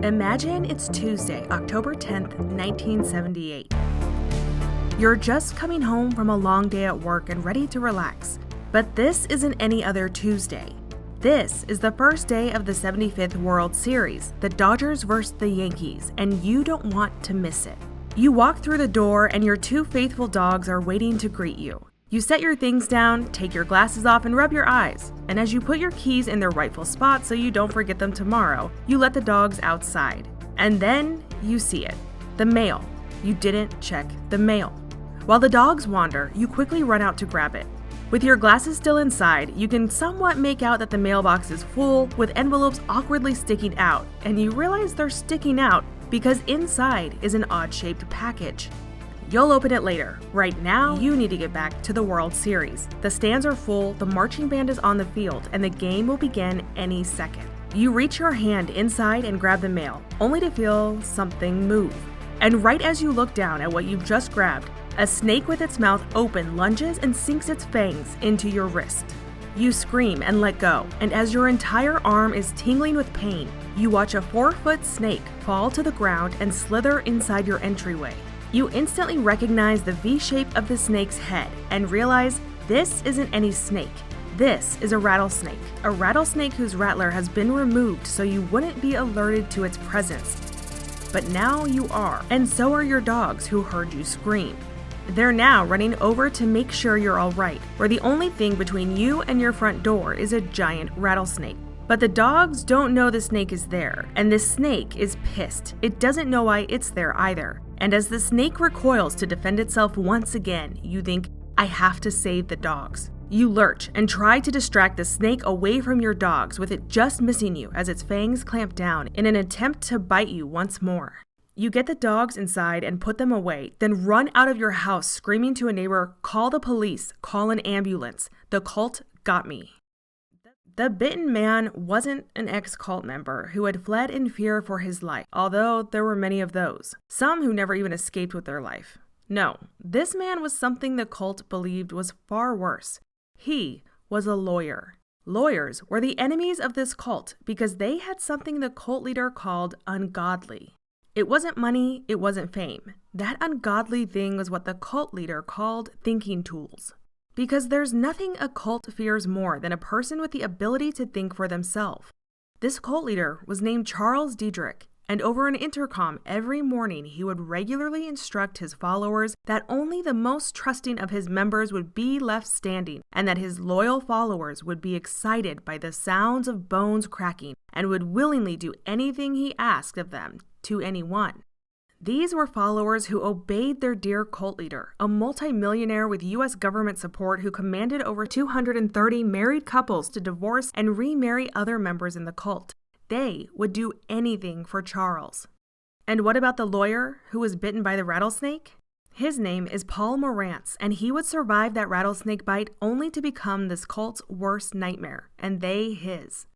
Imagine it's Tuesday, October 10th, 1978. You're just coming home from a long day at work and ready to relax. But this isn't any other Tuesday. This is the first day of the 75th World Series, the Dodgers versus the Yankees, and you don't want to miss it. You walk through the door and your two faithful dogs are waiting to greet you. You set your things down, take your glasses off, and rub your eyes. And as you put your keys in their rightful spot so you don't forget them tomorrow, you let the dogs outside. And then you see it. The mail. You didn't check the mail. While the dogs wander, you quickly run out to grab it. With your glasses still inside, you can somewhat make out that the mailbox is full, with envelopes awkwardly sticking out, and you realize they're sticking out because inside is an odd-shaped package. You'll open it later. Right now, you need to get back to the World Series. The stands are full, the marching band is on the field, and the game will begin any second. You reach your hand inside and grab the mail, only to feel something move. And right as you look down at what you've just grabbed, a snake with its mouth open lunges and sinks its fangs into your wrist. You scream and let go, and as your entire arm is tingling with pain, you watch a 4-foot snake fall to the ground and slither inside your entryway. You instantly recognize the V shape of the snake's head and realize this isn't any snake. This is a rattlesnake whose rattler has been removed so you wouldn't be alerted to its presence. But now you are, and so are your dogs who heard you scream. They're now running over to make sure you're all right, where the only thing between you and your front door is a giant rattlesnake. But the dogs don't know the snake is there, and the snake is pissed. It doesn't know why it's there either. And as the snake recoils to defend itself once again, you think, I have to save the dogs. You lurch and try to distract the snake away from your dogs, with it just missing you as its fangs clamp down in an attempt to bite you once more. You get the dogs inside and put them away, then run out of your house screaming to a neighbor, call the police, call an ambulance. The cult got me. The bitten man wasn't an ex-cult member who had fled in fear for his life, although there were many of those, some who never even escaped with their life. No, this man was something the cult believed was far worse. He was a lawyer. Lawyers were the enemies of this cult because they had something the cult leader called ungodly. It wasn't money, it wasn't fame. That ungodly thing was what the cult leader called thinking tools. Because there's nothing a cult fears more than a person with the ability to think for themselves. This cult leader was named Charles Diedrich, and over an intercom every morning he would regularly instruct his followers that only the most trusting of his members would be left standing, and that his loyal followers would be excited by the sounds of bones cracking and would willingly do anything he asked of them to anyone. These were followers who obeyed their dear cult leader, a multimillionaire with U.S. government support who commanded over 230 married couples to divorce and remarry other members in the cult. They would do anything for Charles. And what about the lawyer who was bitten by the rattlesnake? His name is Paul Morantz, and he would survive that rattlesnake bite only to become this cult's worst nightmare, and they his.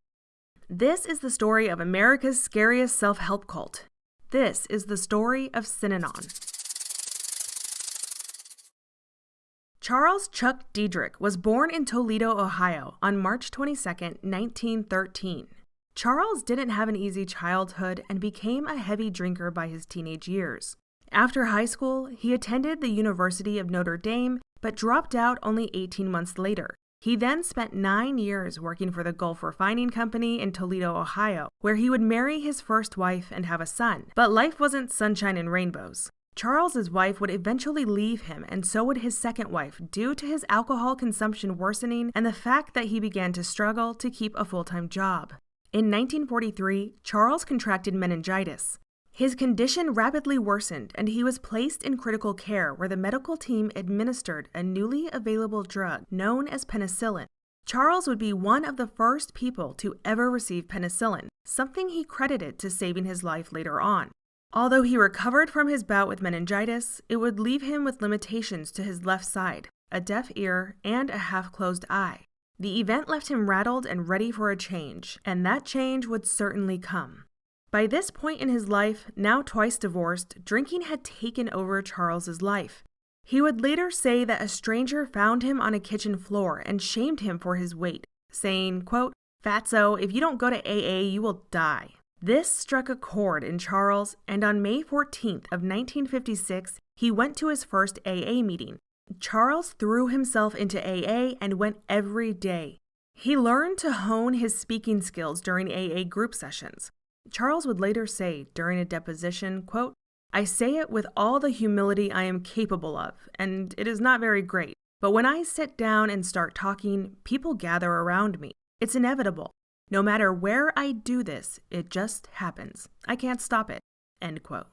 This is the story of America's scariest self-help cult. This is the story of Synanon. Charles Chuck Diedrich was born in Toledo, Ohio on March 22, 1913. Charles didn't have an easy childhood and became a heavy drinker by his teenage years. After high school, he attended the University of Notre Dame, but dropped out only 18 months later. He then spent 9 years working for the Gulf Refining Company in Toledo, Ohio, where he would marry his first wife and have a son. But life wasn't sunshine and rainbows. Charles's wife would eventually leave him, and so would his second wife, due to his alcohol consumption worsening and the fact that he began to struggle to keep a full-time job. In 1943, Charles contracted meningitis. His condition rapidly worsened, and he was placed in critical care where the medical team administered a newly available drug known as penicillin. Charles would be one of the first people to ever receive penicillin, something he credited to saving his life later on. Although he recovered from his bout with meningitis, it would leave him with limitations to his left side, a deaf ear, and a half-closed eye. The event left him rattled and ready for a change, and that change would certainly come. By this point in his life, now twice divorced, drinking had taken over Charles's life. He would later say that a stranger found him on a kitchen floor and shamed him for his weight, saying, quote, "Fatso, if you don't go to AA, you will die." This struck a chord in Charles, and on May 14th of 1956, he went to his first AA meeting. Charles threw himself into AA and went every day. He learned to hone his speaking skills during AA group sessions. Charles would later say during a deposition, quote, "I say it with all the humility I am capable of, and it is not very great. But when I sit down and start talking, people gather around me. It's inevitable. No matter where I do this, it just happens. I can't stop it." End quote.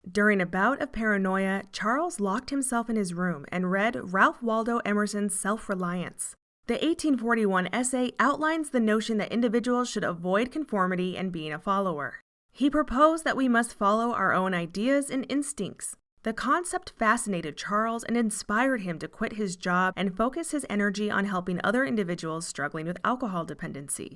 During a bout of paranoia, Charles locked himself in his room and read Ralph Waldo Emerson's Self-Reliance. The 1841 essay outlines the notion that individuals should avoid conformity and being a follower. He proposed that we must follow our own ideas and instincts. The concept fascinated Charles and inspired him to quit his job and focus his energy on helping other individuals struggling with alcohol dependency.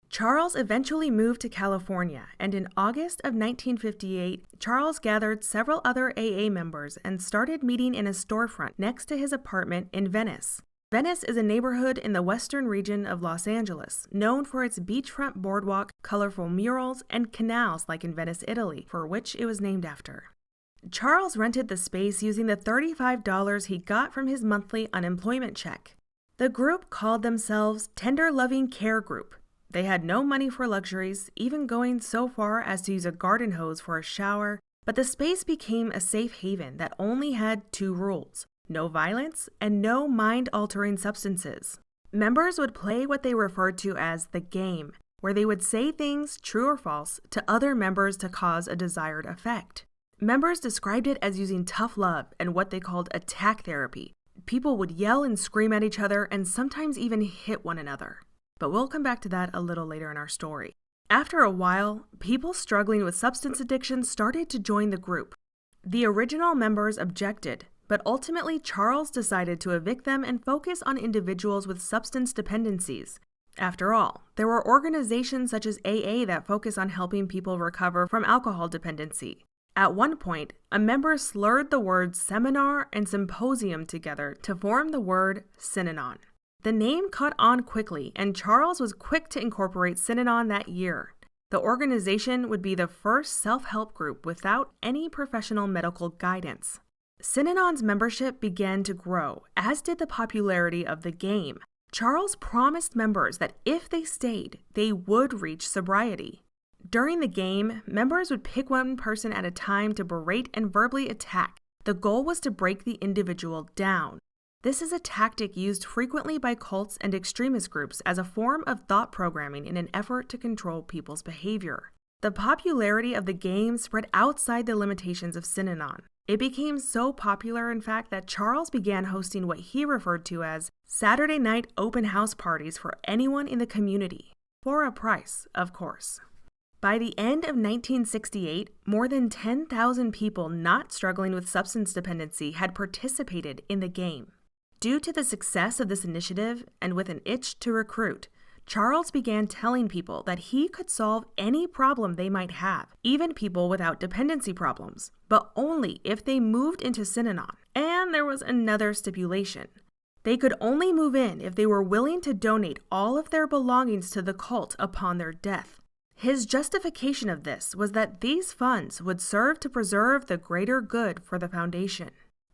Charles eventually moved to California, and in August of 1958, Charles gathered several other AA members and started meeting in a storefront next to his apartment in Venice. Venice is a neighborhood in the western region of Los Angeles, known for its beachfront boardwalk, colorful murals, and canals like in Venice, Italy, for which it was named after. Charles rented the space using the $35 he got from his monthly unemployment check. The group called themselves Tender Loving Care Group. They had no money for luxuries, even going so far as to use a garden hose for a shower, but the space became a safe haven that only had 2 rules: no violence and no mind-altering substances. Members would play what they referred to as the game, where they would say things, true or false, to other members to cause a desired effect. Members described it as using tough love and what they called attack therapy. People would yell and scream at each other and sometimes even hit one another. But we'll come back to that a little later in our story. After a while, people struggling with substance addiction started to join the group. The original members objected, but ultimately Charles decided to evict them and focus on individuals with substance dependencies. After all, there were organizations such as AA that focus on helping people recover from alcohol dependency. At one point, a member slurred the words seminar and symposium together to form the word Synanon. The name caught on quickly, and Charles was quick to incorporate Synanon that year. The organization would be the first self-help group without any professional medical guidance. Synanon's membership began to grow, as did the popularity of the game. Charles promised members that if they stayed, they would reach sobriety. During the game, members would pick one person at a time to berate and verbally attack. The goal was to break the individual down. This is a tactic used frequently by cults and extremist groups as a form of thought programming in an effort to control people's behavior. The popularity of the game spread outside the limitations of Synanon. It became so popular, in fact, that Charles began hosting what he referred to as Saturday night open house parties for anyone in the community, for a price, of course. By the end of 1968, more than 10,000 people not struggling with substance dependency had participated in the game. Due to the success of this initiative, and with an itch to recruit, Charles began telling people that he could solve any problem they might have, even people without dependency problems, but only if they moved into Synanon. And there was another stipulation. They could only move in if they were willing to donate all of their belongings to the cult upon their death. His justification of this was that these funds would serve to preserve the greater good for the foundation.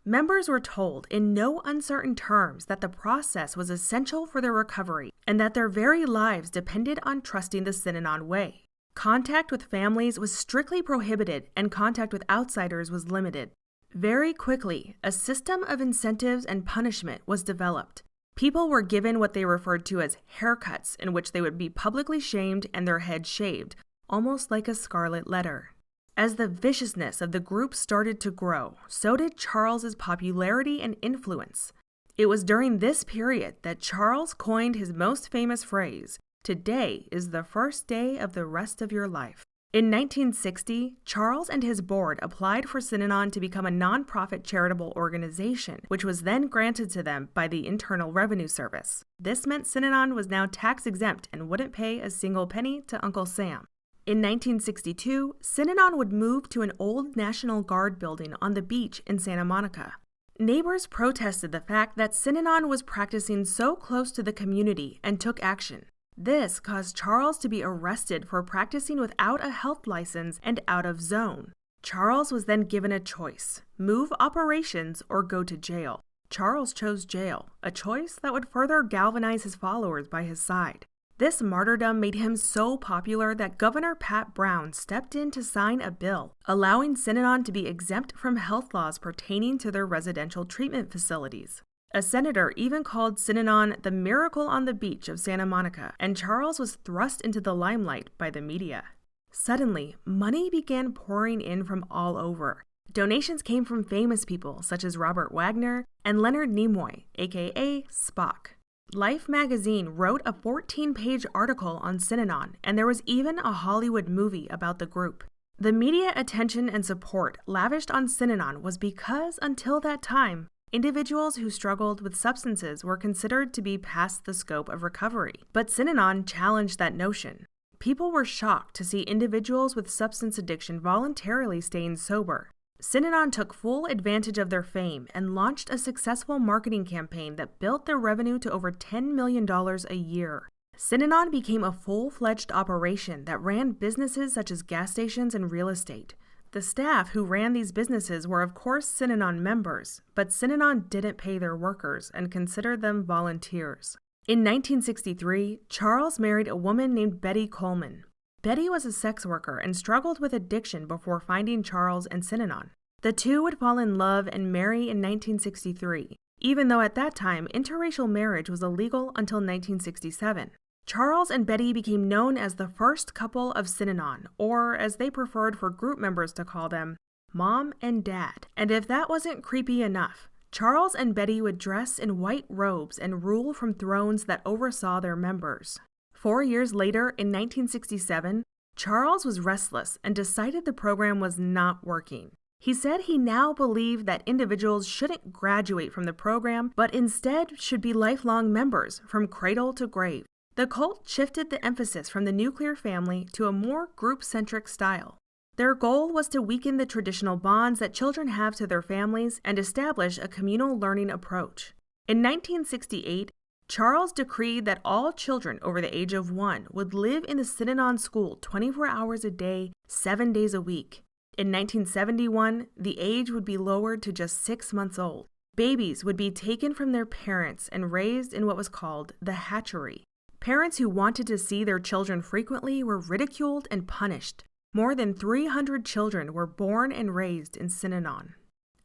Members were told in no uncertain terms that the process was essential for their recovery and that their very lives depended on trusting the Synanon way. Contact with families was strictly prohibited and contact with outsiders was limited. Very quickly, a system of incentives and punishment was developed. People were given what they referred to as haircuts, in which they would be publicly shamed and their heads shaved, almost like a scarlet letter. As the viciousness of the group started to grow, so did Charles's popularity and influence. It was during this period that Charles coined his most famous phrase, "Today is the first day of the rest of your life." In 1960, Charles and his board applied for Synanon to become a nonprofit charitable organization, which was then granted to them by the Internal Revenue Service. This meant Synanon was now tax-exempt and wouldn't pay a single penny to Uncle Sam. In 1962, Synanon would move to an old National Guard building on the beach in Santa Monica. Neighbors protested the fact that Synanon was practicing so close to the community and took action. This caused Charles to be arrested for practicing without a health license and out of zone. Charles was then given a choice: move operations or go to jail. Charles chose jail, a choice that would further galvanize his followers by his side. This martyrdom made him so popular that Governor Pat Brown stepped in to sign a bill allowing Synanon to be exempt from health laws pertaining to their residential treatment facilities. A senator even called Synanon the miracle on the beach of Santa Monica, and Charles was thrust into the limelight by the media. Suddenly, money began pouring in from all over. Donations came from famous people such as Robert Wagner and Leonard Nimoy, aka Spock. Life magazine wrote a 14-page article on Synanon, and there was even a Hollywood movie about the group. The media attention and support lavished on Synanon was because, until that time, individuals who struggled with substances were considered to be past the scope of recovery. But Synanon challenged that notion. People were shocked to see individuals with substance addiction voluntarily staying sober. Synanon took full advantage of their fame and launched a successful marketing campaign that built their revenue to over $10 million a year. Synanon became a full-fledged operation that ran businesses such as gas stations and real estate. The staff who ran these businesses were of course Synanon members, but Synanon didn't pay their workers and considered them volunteers. In 1963, Charles married a woman named Betty Coleman. Betty was a sex worker and struggled with addiction before finding Charles and Synanon. The two would fall in love and marry in 1963, even though at that time interracial marriage was illegal until 1967. Charles and Betty became known as the first couple of Synanon, or as they preferred for group members to call them, Mom and Dad. And if that wasn't creepy enough, Charles and Betty would dress in white robes and rule from thrones that oversaw their members. 4 years later, in 1967, Charles was restless and decided the program was not working. He said he now believed that individuals shouldn't graduate from the program, but instead should be lifelong members from cradle to grave. The cult shifted the emphasis from the nuclear family to a more group-centric style. Their goal was to weaken the traditional bonds that children have to their families and establish a communal learning approach. In 1968, Charles decreed that all children over the age of 1 would live in the Synanon school 24 hours a day, 7 days a week. In 1971, the age would be lowered to just 6 months old. Babies would be taken from their parents and raised in what was called the hatchery. Parents who wanted to see their children frequently were ridiculed and punished. More than 300 children were born and raised in Synanon.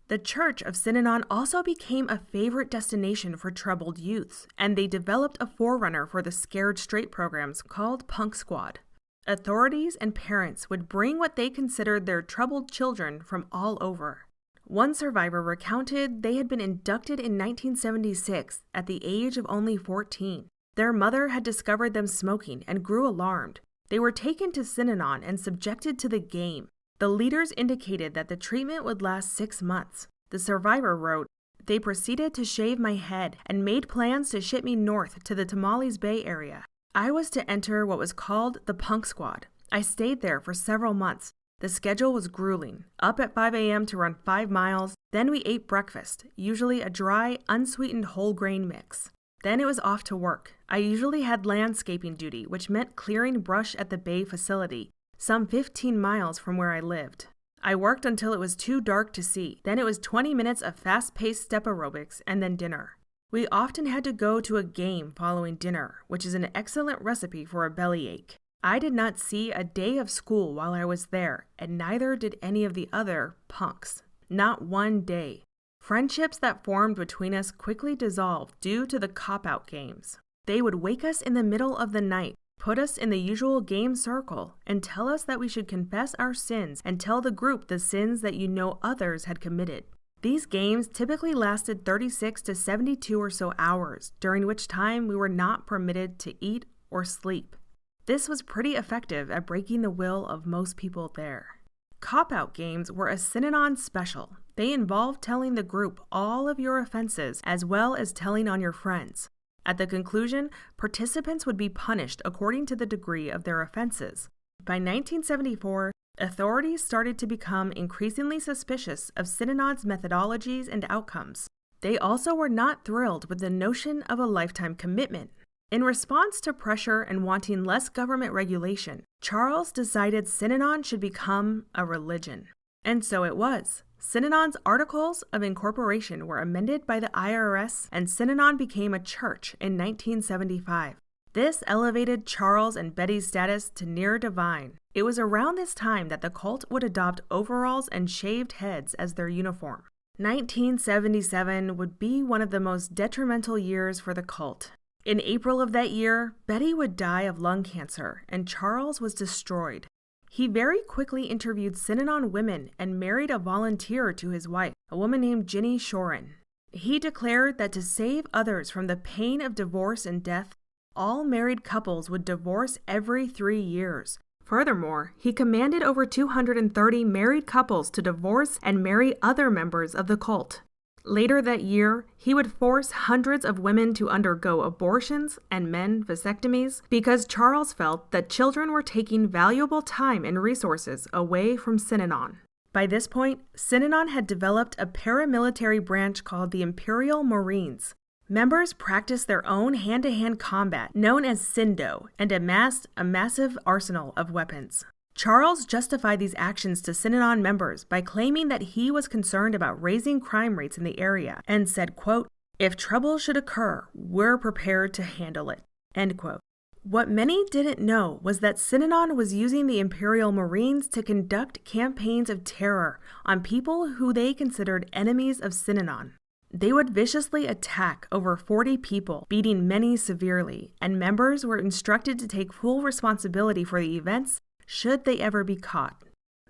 The Church of Synanon also became a favorite destination for troubled youths, and they developed a forerunner for the Scared Straight programs called Punk Squad. Authorities and parents would bring what they considered their troubled children from all over. One survivor recounted they had been inducted in 1976 at the age of only 14. Their mother had discovered them smoking and grew alarmed. They were taken to Synanon and subjected to the game. The leaders indicated that the treatment would last 6 months. The survivor wrote, "They proceeded to shave my head and made plans to ship me north to the Tamales Bay area. I was to enter what was called the Punk Squad. I stayed there for several months. The schedule was grueling. Up at 5 a.m. to run 5 miles. Then we ate breakfast, usually a dry, unsweetened whole grain mix. Then it was off to work. I usually had landscaping duty, which meant clearing brush at the bay facility, some 15 miles from where I lived. I worked until it was too dark to see. Then it was 20 minutes of fast-paced step aerobics and then dinner. We often had to go to a game following dinner, which is an excellent recipe for a bellyache. I did not see a day of school while I was there, and neither did any of the other punks. Not one day. Friendships that formed between us quickly dissolved due to the cop-out games. They would wake us in the middle of the night, put us in the usual game circle, and tell us that we should confess our sins and tell the group the sins that you know others had committed. These games typically lasted 36 to 72 or so hours, during which time we were not permitted to eat or sleep. This was pretty effective at breaking the will of most people there. Cop-out games were a Synanon special. They involved telling the group all of your offenses as well as telling on your friends. At the conclusion, participants would be punished according to the degree of their offenses. By 1974, authorities started to become increasingly suspicious of Synanon's methodologies and outcomes. They also were not thrilled with the notion of a lifetime commitment. In response to pressure and wanting less government regulation, Charles decided Synanon should become a religion. And so it was. Synanon's Articles of Incorporation were amended by the IRS, and Synanon became a church in 1975. This elevated Charles and Betty's status to near divine. It was around this time that the cult would adopt overalls and shaved heads as their uniform. 1977 would be one of the most detrimental years for the cult. In April of that year, Betty would die of lung cancer, and Charles was destroyed. He very quickly interviewed Synanon women and married a volunteer to his wife, a woman named Ginny Shoren. He declared that to save others from the pain of divorce and death, all married couples would divorce every 3 years. Furthermore, he commanded over 230 married couples to divorce and marry other members of the cult. Later that year, he would force hundreds of women to undergo abortions and men vasectomies because Charles felt that children were taking valuable time and resources away from Synanon. By this point, Synanon had developed a paramilitary branch called the Imperial Marines. Members practiced their own hand-to-hand combat, known as Syndo, and amassed a massive arsenal of weapons. Charles justified these actions to Synanon members by claiming that he was concerned about raising crime rates in the area and said, quote, "If trouble should occur, we're prepared to handle it," end quote. What many didn't know was that Synanon was using the Imperial Marines to conduct campaigns of terror on people who they considered enemies of Synanon. They would viciously attack over 40 people, beating many severely, and members were instructed to take full responsibility for the events should they ever be caught.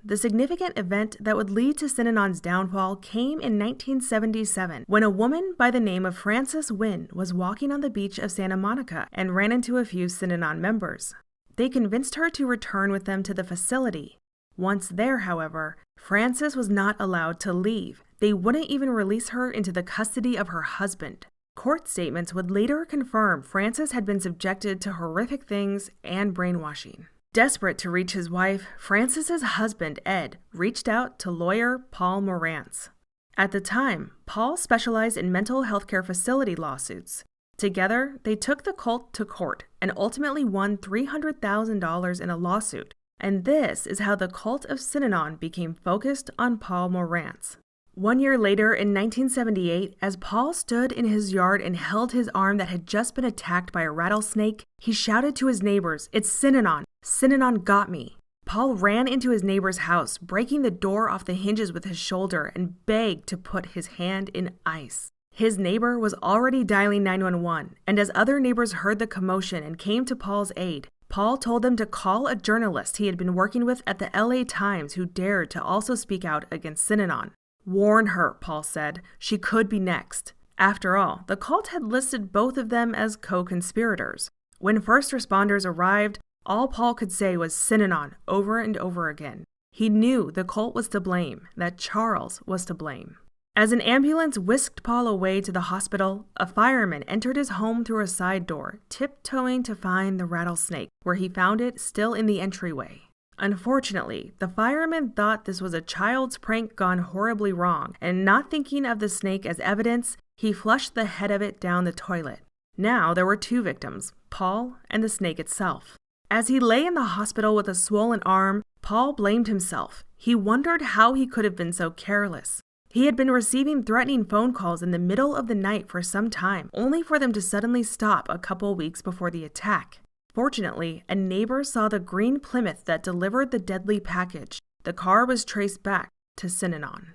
The significant event that would lead to Synanon's downfall came in 1977, when a woman by the name of Frances Wynn was walking on the beach of Santa Monica and ran into a few Synanon members. They convinced her to return with them to the facility. Once there, however, Frances was not allowed to leave. They wouldn't even release her into the custody of her husband. Court statements would later confirm Frances had been subjected to horrific things and brainwashing. Desperate to reach his wife, Frances's husband, Ed, reached out to lawyer Paul Morantz. At the time, Paul specialized in mental health care facility lawsuits. Together, they took the cult to court and ultimately won $300,000 in a lawsuit. And this is how the cult of Synanon became focused on Paul Morantz. 1 year later, in 1978, as Paul stood in his yard and held his arm that had just been attacked by a rattlesnake, he shouted to his neighbors, "It's Synanon! Synanon got me!" Paul ran into his neighbor's house, breaking the door off the hinges with his shoulder, and begged to put his hand in ice. His neighbor was already dialing 911, and as other neighbors heard the commotion and came to Paul's aid, Paul told them to call a journalist he had been working with at the LA Times who dared to also speak out against Synanon. "Warn her," Paul said. "She could be next." After all, the cult had listed both of them as co-conspirators. When first responders arrived, all Paul could say was Synanon over and over again. He knew the cult was to blame, that Charles was to blame. As an ambulance whisked Paul away to the hospital, a fireman entered his home through a side door, tiptoeing to find the rattlesnake, where he found it still in the entryway. Unfortunately, the fireman thought this was a child's prank gone horribly wrong, and not thinking of the snake as evidence, he flushed the head of it down the toilet. Now there were 2 victims, Paul and the snake itself. As he lay in the hospital with a swollen arm, Paul blamed himself. He wondered how he could have been so careless. He had been receiving threatening phone calls in the middle of the night for some time, only for them to suddenly stop a couple weeks before the attack. Fortunately, a neighbor saw the green Plymouth that delivered the deadly package. The car was traced back to Synanon.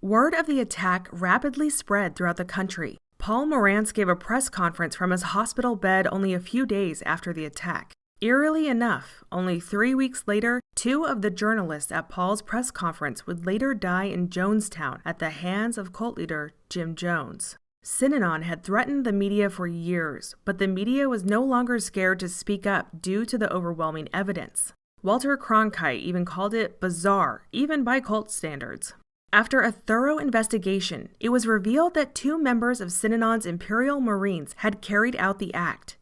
Word of the attack rapidly spread throughout the country. Paul Morantz gave a press conference from his hospital bed only a few days after the attack. Eerily enough, only 3 weeks later, 2 of the journalists at Paul's press conference would later die in Jonestown at the hands of cult leader Jim Jones. Synanon had threatened the media for years, but the media was no longer scared to speak up due to the overwhelming evidence. Walter Cronkite even called it bizarre, even by cult standards. After a thorough investigation, it was revealed that 2 members of Synanon's Imperial Marines had carried out the act.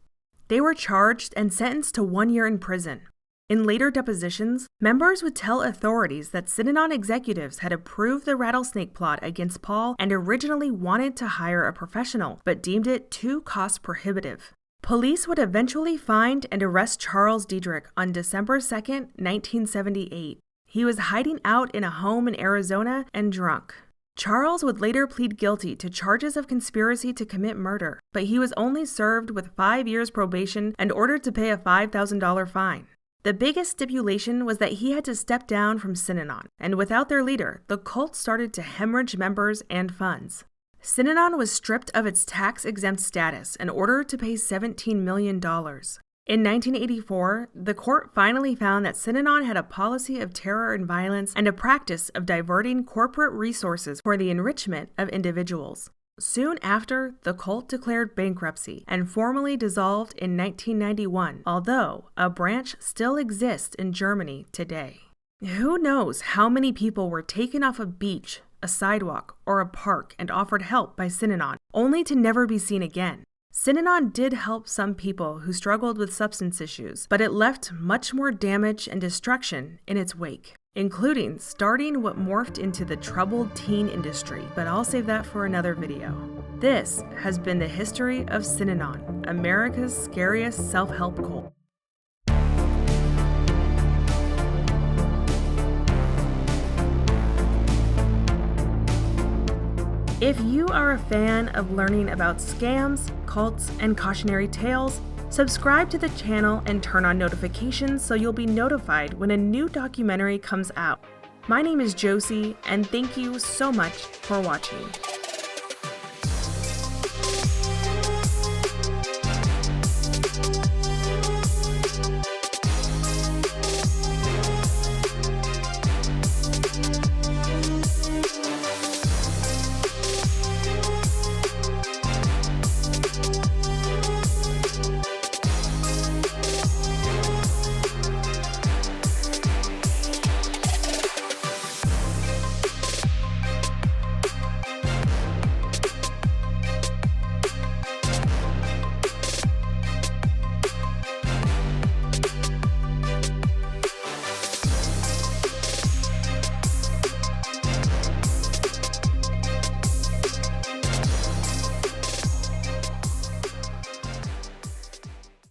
They were charged and sentenced to 1 year in prison. In later depositions, members would tell authorities that Synanon executives had approved the rattlesnake plot against Paul and originally wanted to hire a professional, but deemed it too cost-prohibitive. Police would eventually find and arrest Charles Diedrich on December 2, 1978. He was hiding out in a home in Arizona and drunk. Charles would later plead guilty to charges of conspiracy to commit murder, but he was only served with 5 years probation and ordered to pay a $5,000 fine. The biggest stipulation was that he had to step down from Synanon, and without their leader, the cult started to hemorrhage members and funds. Synanon was stripped of its tax-exempt status and ordered to pay $17 million. In 1984, the court finally found that Synanon had a policy of terror and violence and a practice of diverting corporate resources for the enrichment of individuals. Soon after, the cult declared bankruptcy and formally dissolved in 1991, although a branch still exists in Germany today. Who knows how many people were taken off a beach, a sidewalk, or a park and offered help by Synanon, only to never be seen again. Synanon did help some people who struggled with substance issues, but it left much more damage and destruction in its wake, including starting what morphed into the troubled teen industry, but I'll save that for another video. This has been the history of Synanon, America's scariest self-help cult. If you are a fan of learning about scams, cults, and cautionary tales, subscribe to the channel and turn on notifications so you'll be notified when a new documentary comes out. My name is Josie, and thank you so much for watching.